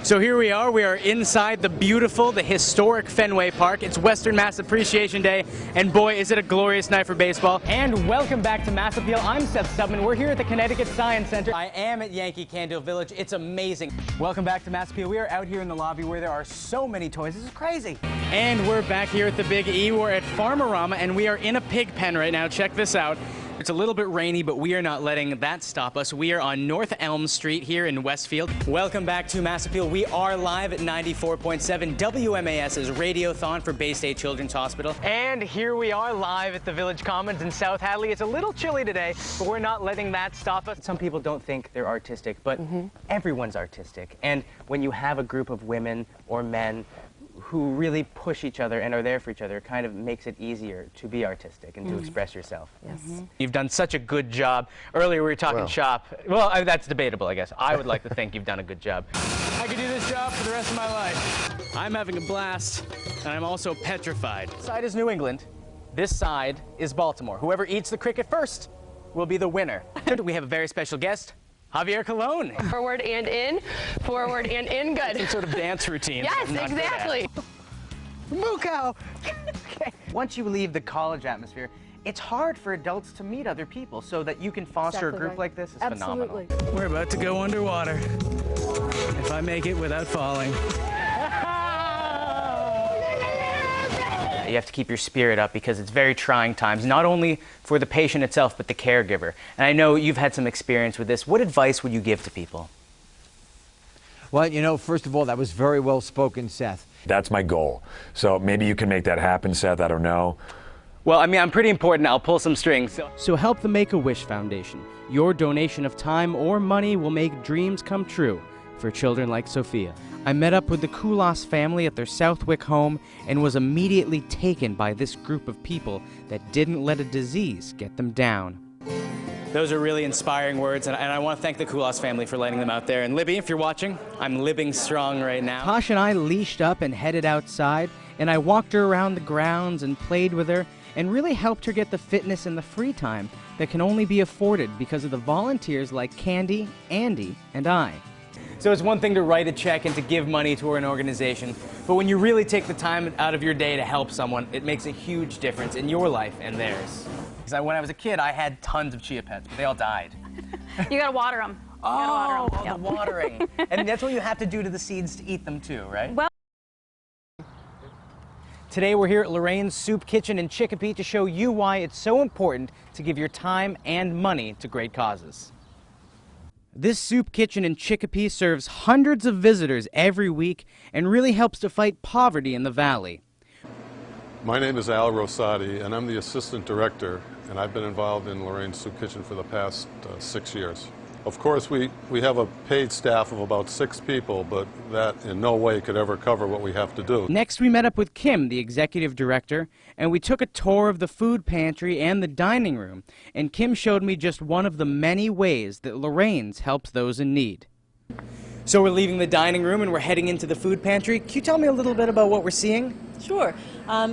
So here we are inside the historic Fenway Park. It's Western Mass Appreciation Day, and boy, is it a glorious night for baseball. And welcome back to Mass Appeal. I'm Seth Stutman. We're here at the Connecticut Science Center. I am at Yankee Candle Village. It's amazing. Welcome back to Mass Appeal. We are out here in the lobby where there are so many toys. This is crazy. And we're back here at the Big E. We're at Farmerama, and we are in a pig pen right now. Check this out. It's a little bit rainy, but we are not letting that stop us. We are on North Elm Street here in Westfield. Welcome back to Mass Appeal. We are live at 94.7 WMAS's Radiothon for Bay State Children's Hospital. And here we are live at the Village Commons in South Hadley. It's a little chilly today, but we're not letting that stop us. Some people don't think they're artistic, but everyone's artistic. And when you have a group of women or men who really push each other and are there for each other, it kind of makes it easier to be artistic and to express yourself. Yes. You've done such a good job. Earlier we were talking shop. Well, that's debatable, I guess. I would like to think you've done a good job. I could do this job for the rest of my life. I'm having a blast, and I'm also petrified. This side is New England. This side is Baltimore. Whoever eats the cricket first will be the winner. We have a very special guest, Javier Colon. Forward and in, good. Some sort of dance routine. Yes, exactly. Moo cow. Okay. Once you leave the college atmosphere, it's hard for adults to meet other people, so that you can foster a group like this is phenomenal. We're about to go underwater. If I make it without falling. You have to keep your spirit up because it's very trying times, not only for the patient itself, but the caregiver. And I know you've had some experience with this. What advice would you give to people? Well, you know, first of all, that was very well spoken, Seth. That's my goal. So maybe you can make that happen, Seth. I don't know. Well, I mean, I'm pretty important. I'll pull some strings. So help the Make-A-Wish Foundation. Your donation of time or money will make dreams come true for children like Sophia. I met up with the Koulas family at their Southwick home and was immediately taken by this group of people that didn't let a disease get them down. Those are really inspiring words, and I want to thank the Koulas family for letting them out there. And Libby, if you're watching, I'm libbing strong right now. Tosh and I leashed up and headed outside, and I walked her around the grounds and played with her and really helped her get the fitness and the free time that can only be afforded because of the volunteers like Candy, Andy, and I. So it's one thing to write a check and to give money to an organization, but when you really take the time out of your day to help someone, it makes a huge difference in your life and theirs. Because when I was a kid, I had tons of chia pets, but they all died. You gotta water them. The watering. And that's what you have to do to the seeds to eat them too, right? Well, today we're here at Lorraine's Soup Kitchen in Chicopee to show you why it's so important to give your time and money to great causes. This soup kitchen in Chicopee serves hundreds of visitors every week and really helps to fight poverty in the valley. My name is Al Rosati, and I'm the assistant director, and I've been involved in Lorraine's Soup Kitchen for the past 6 years. Of course, we have a paid staff of about 6 people, but that in no way could ever cover what we have to do. Next, we met up with Kim, the executive director, and we took a tour of the food pantry and the dining room. And Kim showed me just one of the many ways that Lorraine's helps those in need. So we're leaving the dining room and we're heading into the food pantry. Can you tell me a little bit about what we're seeing? Sure.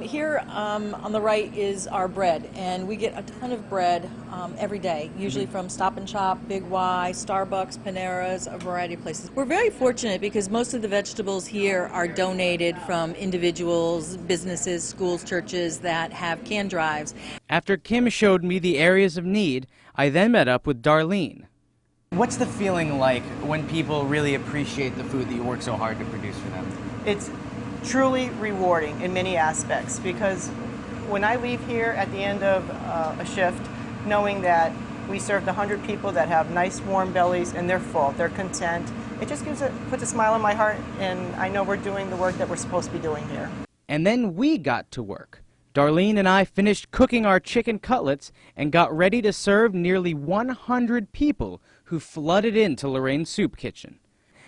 Here on the right is our bread, and we get a ton of bread every day, usually from Stop and Shop, Big Y, Starbucks, Panera's, a variety of places. We're very fortunate because most of the vegetables here are donated from individuals, businesses, schools, churches that have can drives. After Kim showed me the areas of need, I then met up with Darlene. What's the feeling like when people really appreciate the food that you work so hard to produce for them? It's truly rewarding in many aspects, because when I leave here at the end of a shift, knowing that we served 100 people that have nice warm bellies and they're full, they're content, it just puts a smile on my heart, and I know we're doing the work that we're supposed to be doing here. And then we got to work. Darlene and I finished cooking our chicken cutlets and got ready to serve nearly 100 people who flooded into Lorraine's Soup Kitchen.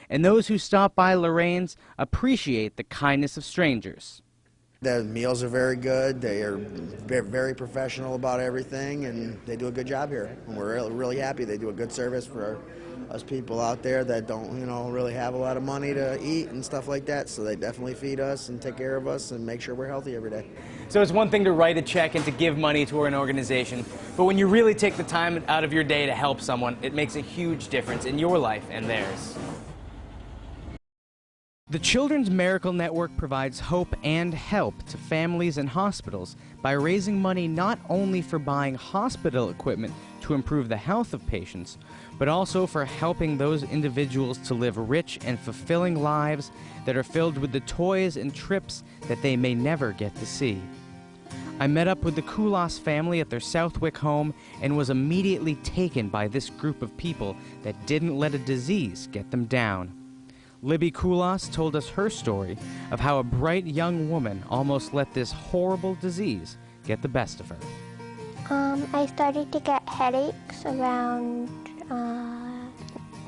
And those who stop by Lorraine's appreciate the kindness of strangers. The meals are very good. They are very professional about everything, and they do a good job here. And we're really happy. They do a good service for us people out there that don't, really have a lot of money to eat and stuff like that. So they definitely feed us and take care of us and make sure we're healthy every day. So it's one thing to write a check and to give money to an organization, but when you really take the time out of your day to help someone, it makes a huge difference in your life and theirs. The Children's Miracle Network provides hope and help to families and hospitals by raising money not only for buying hospital equipment to improve the health of patients, but also for helping those individuals to live rich and fulfilling lives that are filled with the toys and trips that they may never get to see. I met up with the Koulas family at their Southwick home and was immediately taken by this group of people that didn't let a disease get them down. Libby Koulas told us her story of how a bright young woman almost let this horrible disease get the best of her. I started to get headaches around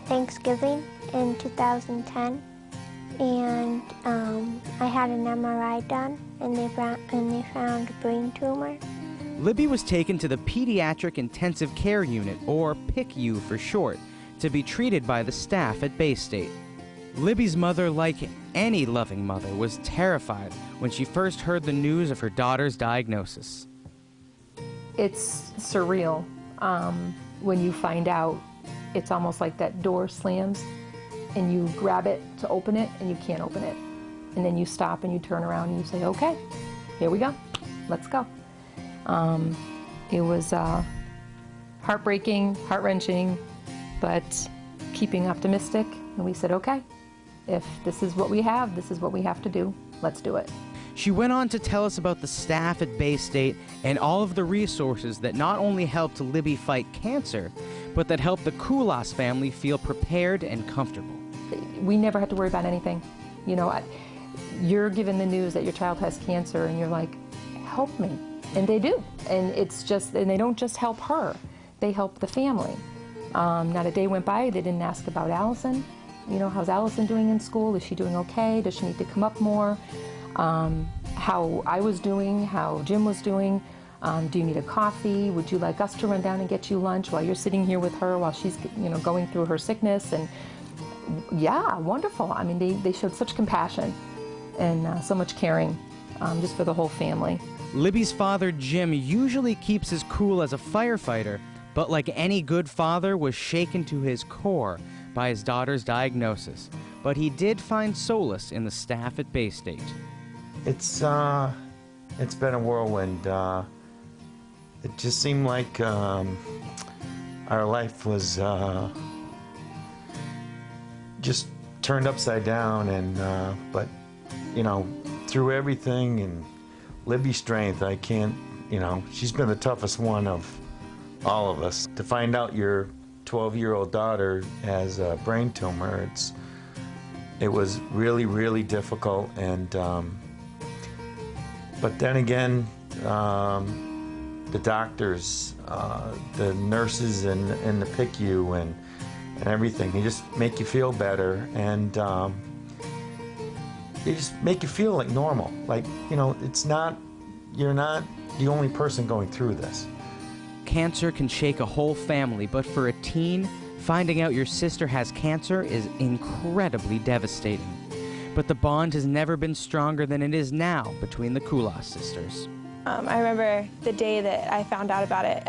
Thanksgiving in 2010, and I had an MRI done, and they found a brain tumor. Libby was taken to the Pediatric Intensive Care Unit, or PICU for short, to be treated by the staff at Bay State. Libby's mother, like any loving mother, was terrified when she first heard the news of her daughter's diagnosis. It's surreal. When you find out, it's almost like that door slams and you grab it to open it and you can't open it. And then you stop and you turn around and you say, okay, here we go, let's go. It was heartbreaking, heart-wrenching, but keeping optimistic. And we said, okay, if this is what we have, this is what we have to do, let's do it. She went on to tell us about the staff at Bay State and all of the resources that not only helped Libby fight cancer, but that helped the Koulas family feel prepared and comfortable. We never had to worry about anything. You know, you're given the news that your child has cancer and you're like, help me. And they do. And it's just, and they don't just help her, they help the family. Not a day went by, they didn't ask about Allison. You know, how's Allison doing in school? Is she doing okay? Does she need to come up more? How I was doing, how Jim was doing. Do you need a coffee? Would you like us to run down and get you lunch while you're sitting here with her while she's, you know, going through her sickness? And yeah, wonderful. I mean, they showed such compassion and so much caring just for the whole family. Libby's father, Jim, usually keeps his cool as a firefighter, but like any good father, was shaken to his core by his daughter's diagnosis. But he did find solace in the staff at Bay State. It's been a whirlwind. It just seemed like our life was just turned upside down, and but you know, through everything and Libby's strength, I can't, you know, she's been the toughest one of all of us. To find out your 12-year-old daughter has a brain tumor, it was really, really difficult. And but then again, the doctors, the nurses in the PICU and everything, they just make you feel better, and they just make you feel like normal. Like, you know, you're not the only person going through this. Cancer can shake a whole family, but for a teen, finding out your sister has cancer is incredibly devastating. But the bond has never been stronger than it is now between the Koulas sisters. I remember the day that I found out about it.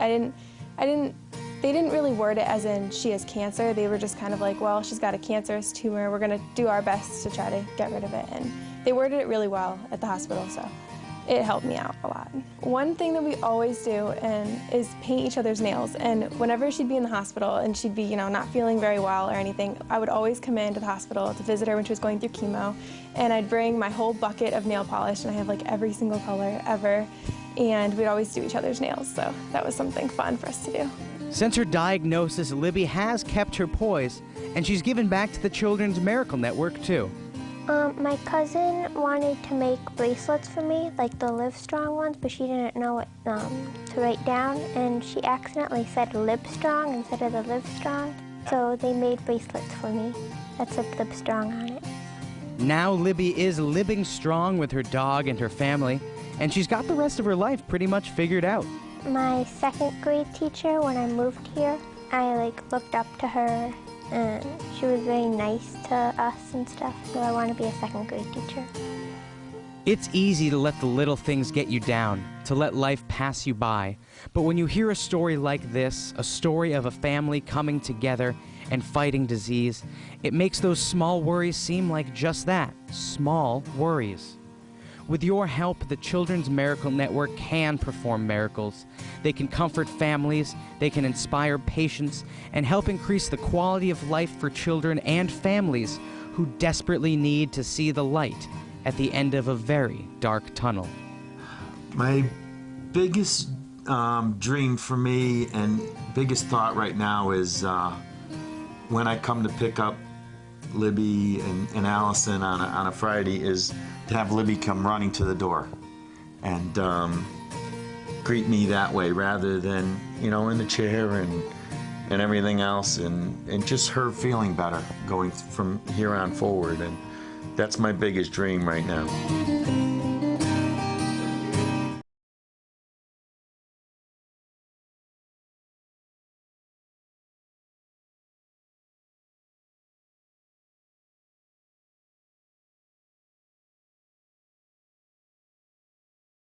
They didn't really word it as in she has cancer. They were just kind of like, well, she's got a cancerous tumor. We're gonna do our best to try to get rid of it. And they worded it really well at the hospital, so it helped me out a lot. One thing that we always do is paint each other's nails. And whenever she'd be in the hospital and she'd be, you know, not feeling very well or anything, I would always come into the hospital to visit her when she was going through chemo. And I'd bring my whole bucket of nail polish, and I have like every single color ever. And we'd always do each other's nails, so that was something fun for us to do. Since her diagnosis, Libby has kept her poise, and she's given back to the Children's Miracle Network too. My cousin wanted to make bracelets for me, like the Live Strong ones, but she didn't know what to write down, and she accidentally said Lib Strong instead of the Live Strong, so they made bracelets for me that said Lib Strong on it. Now Libby is living strong with her dog and her family, and she's got the rest of her life pretty much figured out. My second grade teacher, when I moved here, I looked up to her, and she was very nice to us and stuff, so I want to be a second grade teacher. It's easy to let the little things get you down, to let life pass you by. But when you hear a story like this, a story of a family coming together and fighting disease, it makes those small worries seem like just that, small worries. With your help, the Children's Miracle Network can perform miracles. They can comfort families, they can inspire patients, and help increase the quality of life for children and families who desperately need to see the light at the end of a very dark tunnel. My biggest dream for me and biggest thought right now is when I come to pick up Libby and Allison on a Friday is to have Libby come running to the door and greet me that way rather than, you know, in the chair and everything else, and just her feeling better going from here on forward. And that's my biggest dream right now.